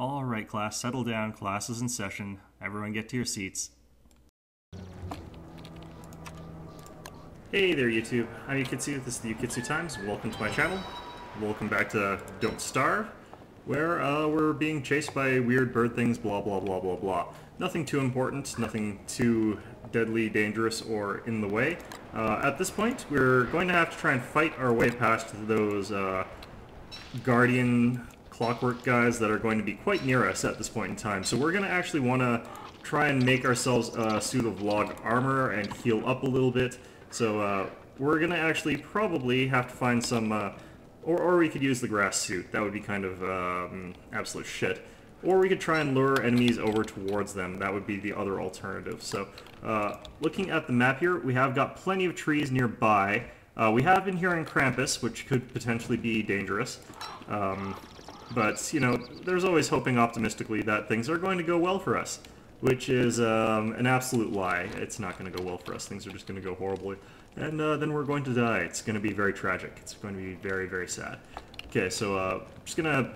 Alright class, settle down, class is in session. Everyone get to your seats. Hey there YouTube, I'm Yukitsu, this is the Yukitsu Times. Welcome to my channel. Welcome back to Don't Starve, where we're being chased by weird bird things, blah blah blah blah blah. Nothing too important, nothing too deadly, dangerous, or in the way. At this point, we're going to have to try and fight our way past those guardian clockwork guys that are going to be quite near us at this point in time. So we're going to actually want to try and make ourselves a suit of log armor and heal up a little bit. So we're going to actually probably have to find some, or we could use the grass suit. That would be kind of absolute shit. Or we could try and lure enemies over towards them. That would be the other alternative. So looking at the map here, we have got plenty of trees nearby. We have been hearing Krampus, which could potentially be dangerous. But, you know, there's always hoping optimistically that things are going to go well for us, which is an absolute lie. It's not going to go well for us. Things are just going to go horribly. And then we're going to die. It's going to be very tragic. It's going to be very, very sad. Okay, so I'm just going to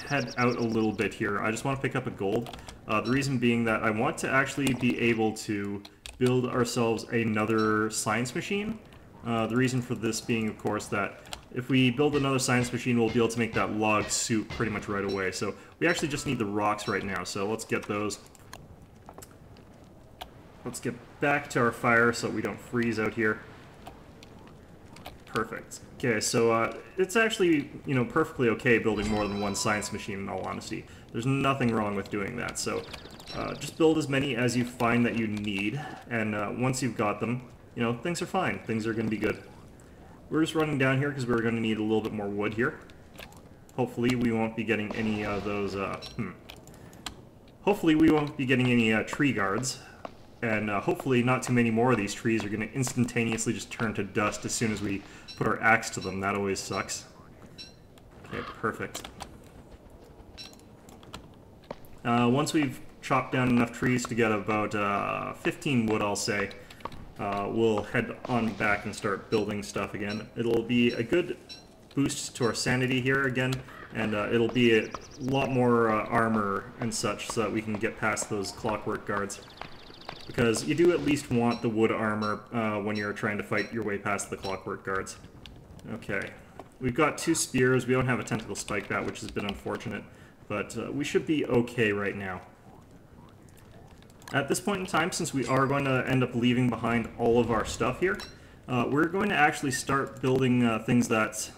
head out a little bit here. I just want to pick up a gold. The reason being that I want to actually be able to build ourselves another science machine. The reason for this being, of course, that if we build another science machine, we'll be able to make that log suit pretty much right away. So we actually just need the rocks right now, so let's get those. Let's get back to our fire so we don't freeze out here. Perfect. Okay, so it's actually, you know, perfectly okay building more than one science machine, in all honesty. There's nothing wrong with doing that, so just build as many as you find that you need, and once you've got them, you know, things are fine. Things are going to be good. We're just running down here because we're going to need a little bit more wood here. Hopefully we won't be getting any of those, Hopefully we won't be getting any tree guards. And hopefully not too many more of these trees are going to instantaneously just turn to dust as soon as we put our axe to them. That always sucks. Okay, perfect. Once we've chopped down enough trees to get about 15 wood, I'll say, we'll head on back and start building stuff again. It'll be a good boost to our sanity here again, and it'll be a lot more armor and such so that we can get past those clockwork guards. Because you do at least want the wood armor when you're trying to fight your way past the clockwork guards. Okay, we've got 2 spears. We don't have a tentacle spike bat, which has been unfortunate, but we should be okay right now. At this point in time, since we are going to end up leaving behind all of our stuff here, we're going to actually start building things that,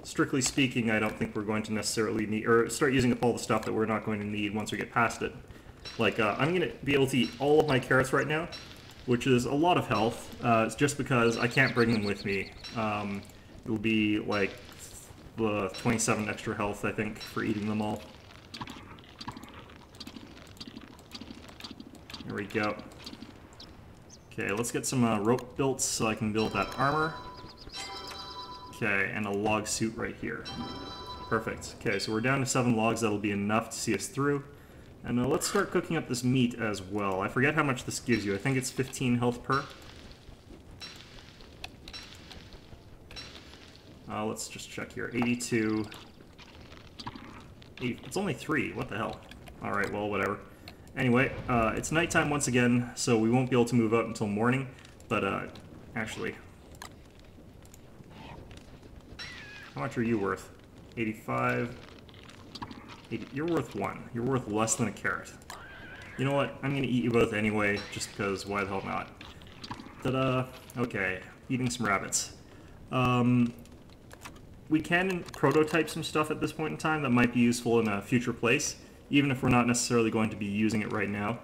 strictly speaking, I don't think we're going to necessarily need, or start using up all the stuff that we're not going to need once we get past it. Like, I'm going to be able to eat all of my carrots right now, which is a lot of health. It's just because I can't bring them with me. It'll be, like, 27 extra health, I think, for eating them all. There we go. Okay, let's get some rope built so I can build that armor. Okay, and a log suit right here. Perfect. Okay, so we're down to 7 logs. That'll be enough to see us through. And let's start cooking up this meat as well. I forget how much this gives you. I think it's 15 health per. Let's just check here. 82. It's only 3. What the hell? Alright, well, whatever. Anyway, it's nighttime once again, so we won't be able to move out until morning. But, actually... How much are you worth? 85... You're worth 1. You're worth less than a carrot. You know what? I'm gonna eat you both anyway, just because why the hell not? Ta-da! Okay, eating some rabbits. We can prototype some stuff at this point in time that might be useful in a future place, even if we're not necessarily going to be using it right now.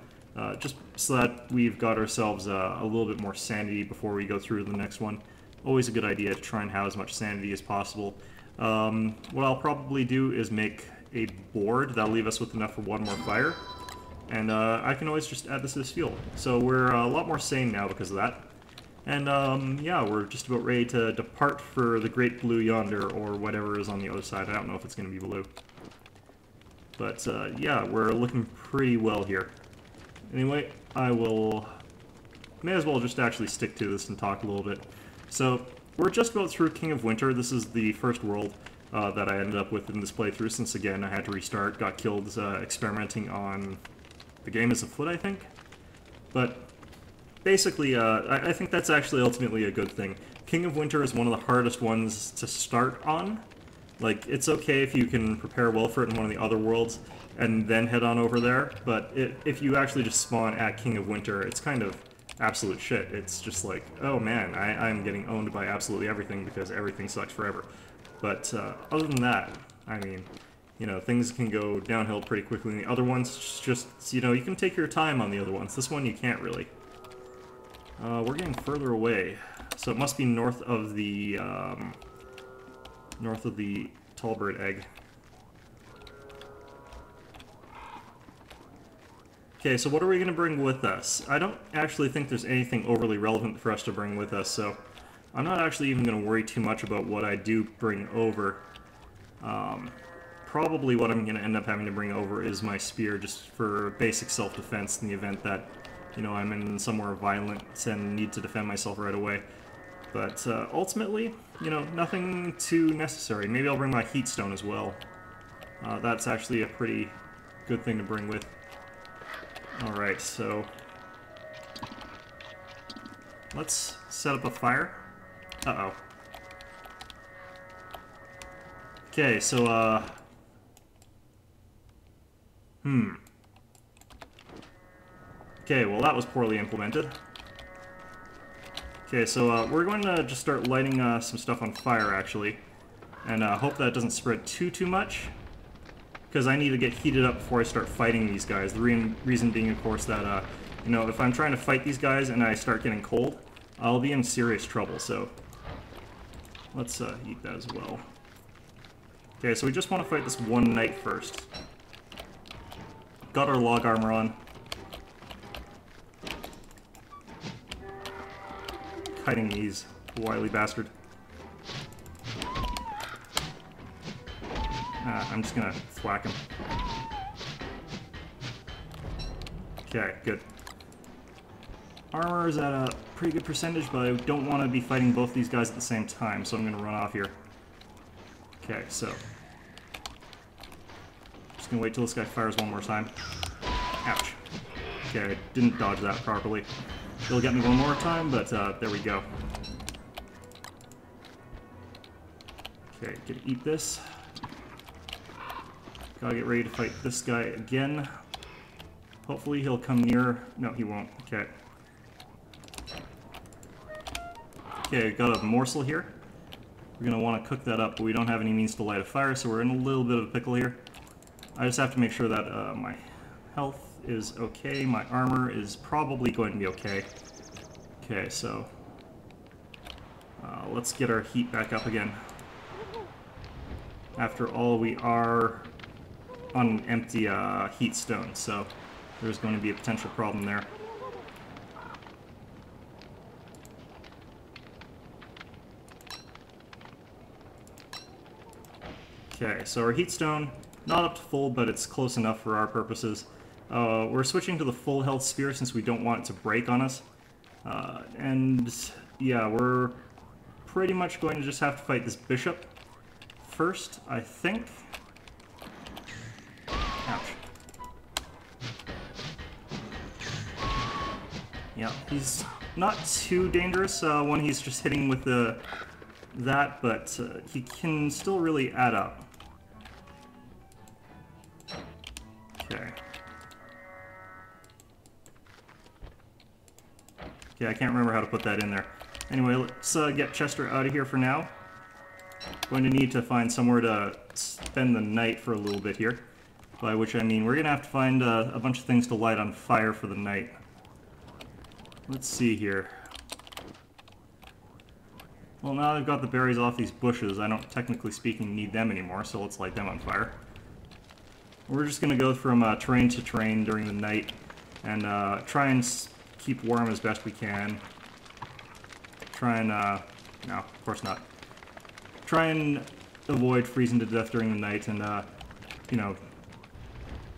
Just so that we've got ourselves a little bit more sanity before we go through to the next one. Always a good idea to try and have as much sanity as possible. What I'll probably do is make a board that'll leave us with enough for 1 more fire, and I can always just add this as fuel. So we're a lot more sane now because of that. And yeah, we're just about ready to depart for the great blue yonder, or whatever is on the other side. I don't know if it's going to be blue. But yeah, we're looking pretty well here. Anyway, may as well just actually stick to this and talk a little bit. So we're just about through King of Winter. This is the first world. that I ended up with in this playthrough, since again I had to restart, got killed experimenting on the game as afoot, I think. But basically, I think that's actually ultimately a good thing. King of Winter is one of the hardest ones to start on. Like, it's okay if you can prepare well for it in one of the other worlds and then head on over there, but if you actually just spawn at King of Winter, it's kind of absolute shit. It's just like, oh man, I'm getting owned by absolutely everything because everything sucks forever. But other than that, I mean, you know, things can go downhill pretty quickly. The other ones, just, you know, you can take your time on the other ones. This one you can't really. We're getting further away, so it must be north of the Tallbird egg. Okay, so what are we going to bring with us? I don't actually think there's anything overly relevant for us to bring with us, so I'm not actually even going to worry too much about what I do bring over. Probably what I'm going to end up having to bring over is my spear, just for basic self-defense in the event that, you know, I'm in somewhere violent and need to defend myself right away. But ultimately, you know, nothing too necessary. Maybe I'll bring my heat stone as well. That's actually a pretty good thing to bring with. Alright, so let's set up a fire. Uh-oh. Okay, so, Okay, well that was poorly implemented. Okay, so we're going to just start lighting some stuff on fire, actually. And hope that doesn't spread too much. Because I need to get heated up before I start fighting these guys. The reason being, of course, that, you know, if I'm trying to fight these guys and I start getting cold, I'll be in serious trouble, so let's eat that as well. Okay, so we just want to fight this one knight first. Got our log armor on. Kiting these, wily bastard. I'm just gonna thwack him. Okay, good. Armor is at a pretty good percentage, but I don't want to be fighting both these guys at the same time, so I'm gonna run off here. Okay, so just gonna wait till this guy fires one more time. Ouch. Okay, I didn't dodge that properly. He'll get me one more time, but there we go. Okay, gonna eat this. Gotta get ready to fight this guy again. Hopefully he'll come near. No, he won't. Okay. Okay, got a morsel here. We're gonna want to cook that up, but we don't have any means to light a fire, so we're in a little bit of a pickle here. I just have to make sure that my health is okay. My armor is probably going to be okay. Okay, so let's get our heat back up again. After all, we are on an empty heat stone, so there's going to be a potential problem there. Okay, so our heat stone, not up to full, but it's close enough for our purposes. We're switching to the full health spear since we don't want it to break on us. And yeah, we're pretty much going to just have to fight this bishop first, I think. Ouch. Yeah, he's not too dangerous when he's just hitting with that, but he can still really add up. Okay. Okay, I can't remember how to put that in there. Anyway, let's get Chester out of here for now. Going to need to find somewhere to spend the night for a little bit here. By which I mean we're going to have to find a bunch of things to light on fire for the night. Let's see here. Well, now I've got the berries off these bushes, I don't, technically speaking, need them anymore, so let's light them on fire. We're just going to go from terrain to terrain during the night and try and keep warm as best we can. Try and, no, of course not. Try and avoid freezing to death during the night and, you know,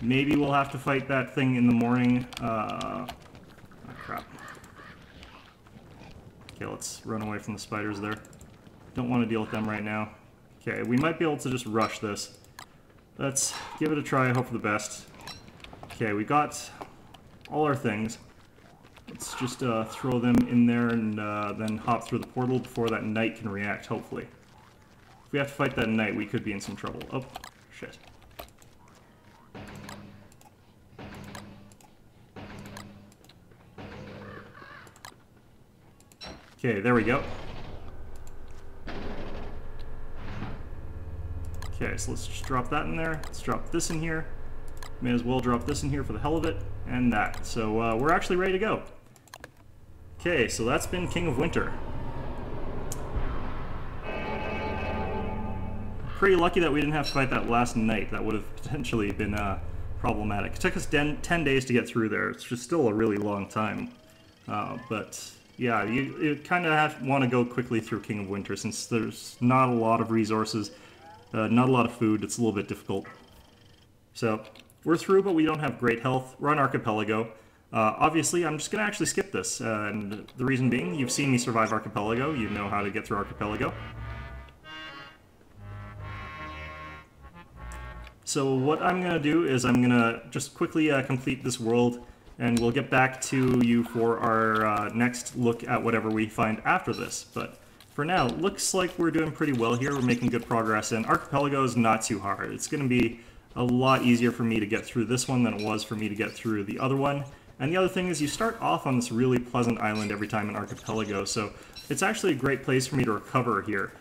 maybe we'll have to fight that thing in the morning. Oh, crap. Okay, let's run away from the spiders there. Don't want to deal with them right now. Okay, we might be able to just rush this. Let's give it a try, hope for the best. Okay, we got all our things. Let's just throw them in there and then hop through the portal before that knight can react, hopefully. If we have to fight that knight, we could be in some trouble. Oh, shit. Okay, there we go. Okay, so let's just drop that in there. Let's drop this in here. May as well drop this in here for the hell of it, and that. So we're actually ready to go. Okay, so that's been King of Winter. Pretty lucky that we didn't have to fight that last knight. That would have potentially been problematic. It took us 10 days to get through there. It's just still a really long time. But yeah, you kind of want to go quickly through King of Winter since there's not a lot of resources, not a lot of food. It's a little bit difficult. So we're through, but we don't have great health. We're on Archipelago. Obviously, I'm just going to actually skip this, and the reason being, you've seen me survive Archipelago. You know how to get through Archipelago. So what I'm going to do is I'm going to just quickly complete this world, and we'll get back to you for our next look at whatever we find after this. But for now, it looks like we're doing pretty well here. We're making good progress, and Archipelago is not too hard. It's going to be a lot easier for me to get through this one than it was for me to get through the other one. And the other thing is you start off on this really pleasant island every time in Archipelago, so it's actually a great place for me to recover here.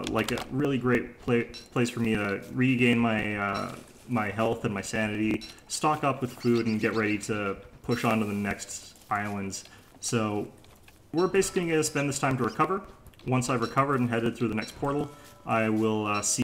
Like a really great place for me to regain my my health and my sanity, stock up with food, and get ready to push on to the next islands. So we're basically going to spend this time to recover. Once I've recovered and headed through the next portal, I will see